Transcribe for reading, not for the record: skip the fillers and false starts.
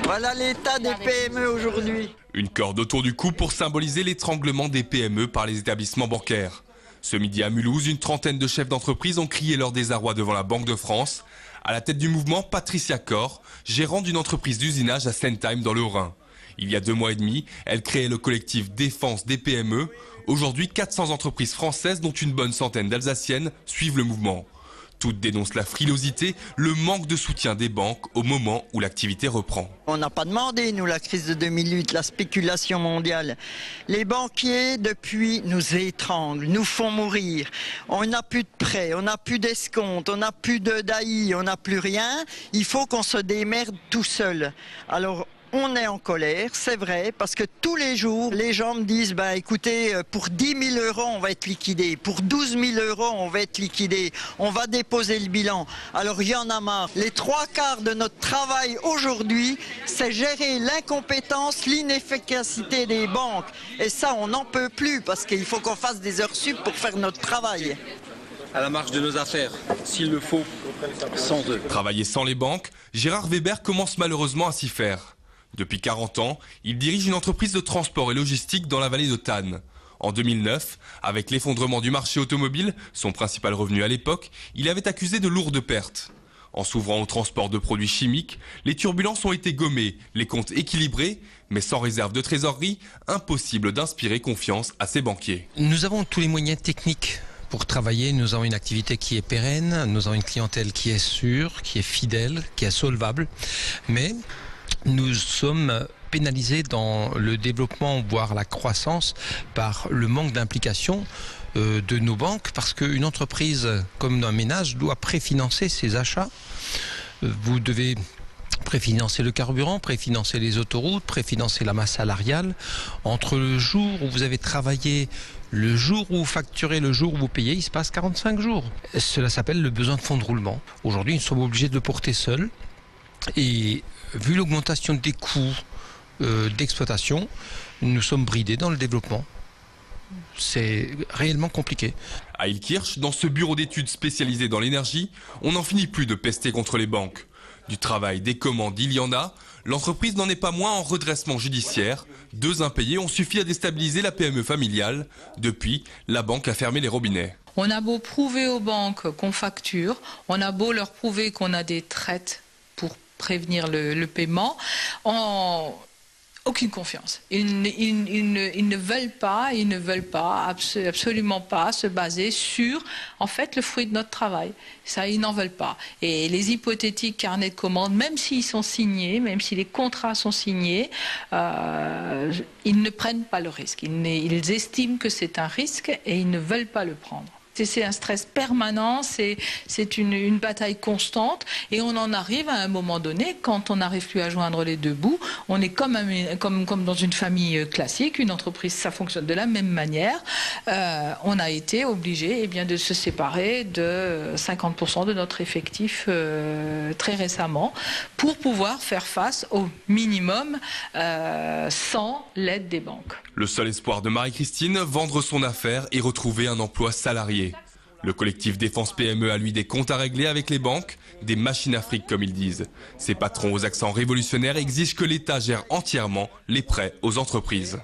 Voilà l'état des PME aujourd'hui. Une corde autour du cou pour symboliser l'étranglement des PME par les établissements bancaires. Ce midi à Mulhouse, une trentaine de chefs d'entreprise ont crié leur désarroi devant la Banque de France. À la tête du mouvement, Patricia Cor, gérante d'une entreprise d'usinage à Sentheim dans le Rhin. Il y a 2 mois et demi, elle créait le collectif Défense des PME. Aujourd'hui, 400 entreprises françaises, dont une bonne centaine d'Alsaciennes, suivent le mouvement. Toutes dénoncent la frilosité, le manque de soutien des banques au moment où l'activité reprend. On n'a pas demandé, nous, la crise de 2008, la spéculation mondiale. Les banquiers, depuis, nous étranglent, nous font mourir. On n'a plus de prêts, on n'a plus d'escompte, on n'a plus de DAI, on n'a plus rien. Il faut qu'on se démerde tout seul. Alors, on est en colère, c'est vrai, parce que tous les jours, les gens me disent, écoutez, pour 10 000 euros, on va être liquidé. Pour 12 000 euros, on va être liquidé. On va déposer le bilan. Alors, il y en a marre. Les 3/4 de notre travail aujourd'hui, c'est gérer l'incompétence, l'inefficacité des banques. Et ça, on n'en peut plus, parce qu'il faut qu'on fasse des heures sup pour faire notre travail. À la marge de nos affaires, s'il le faut, sans eux. Travailler sans les banques, Gérard Weber commence malheureusement à s'y faire. Depuis 40 ans, il dirige une entreprise de transport et logistique dans la vallée de Tannes. En 2009, avec l'effondrement du marché automobile, son principal revenu à l'époque, il avait accusé de lourdes pertes. En s'ouvrant au transport de produits chimiques, les turbulences ont été gommées, les comptes équilibrés, mais sans réserve de trésorerie, impossible d'inspirer confiance à ses banquiers. Nous avons tous les moyens techniques pour travailler, nous avons une activité qui est pérenne, nous avons une clientèle qui est sûre, qui est fidèle, qui est solvable, mais nous sommes pénalisés dans le développement, voire la croissance, par le manque d'implication de nos banques, parce qu'une entreprise comme un ménage doit préfinancer ses achats. Vous devez préfinancer le carburant, préfinancer les autoroutes, préfinancer la masse salariale. Entre le jour où vous avez travaillé, le jour où vous facturez, le jour où vous payez, il se passe 45 jours. Cela s'appelle le besoin de fonds de roulement. Aujourd'hui, nous sommes obligés de le porter seuls. Et vu l'augmentation des coûts d'exploitation, nous sommes bridés dans le développement. C'est réellement compliqué. À Ilkirch, dans ce bureau d'études spécialisé dans l'énergie, on n'en finit plus de pester contre les banques. Du travail, des commandes, il y en a. L'entreprise n'en est pas moins en redressement judiciaire. 2 impayés ont suffi à déstabiliser la PME familiale. Depuis, la banque a fermé les robinets. On a beau prouver aux banques qu'on facture, on a beau leur prouver qu'on a des traites pour prévenir le paiement, aucune confiance. Ils ne veulent pas, absolument pas se baser sur, en fait, le fruit de notre travail. Ça, ils n'en veulent pas. Et les hypothétiques carnets de commandes, même s'ils sont signés, même si les contrats sont signés, ils ne prennent pas le risque. Ils estiment que c'est un risque et ils ne veulent pas le prendre. C'est un stress permanent, c'est une bataille constante et on en arrive à un moment donné, quand on n'arrive plus à joindre les 2 bouts, on est comme dans une famille classique, une entreprise, ça fonctionne de la même manière. On a été obligé de se séparer de 50% de notre effectif très récemment pour pouvoir faire face au minimum sans l'aide des banques. Le seul espoir de Marie-Christine, vendre son affaire et retrouver un emploi salarié. Le collectif Défense PME a lui des comptes à régler avec les banques, des machines à fric comme ils disent. Ces patrons aux accents révolutionnaires exigent que l'État gère entièrement les prêts aux entreprises.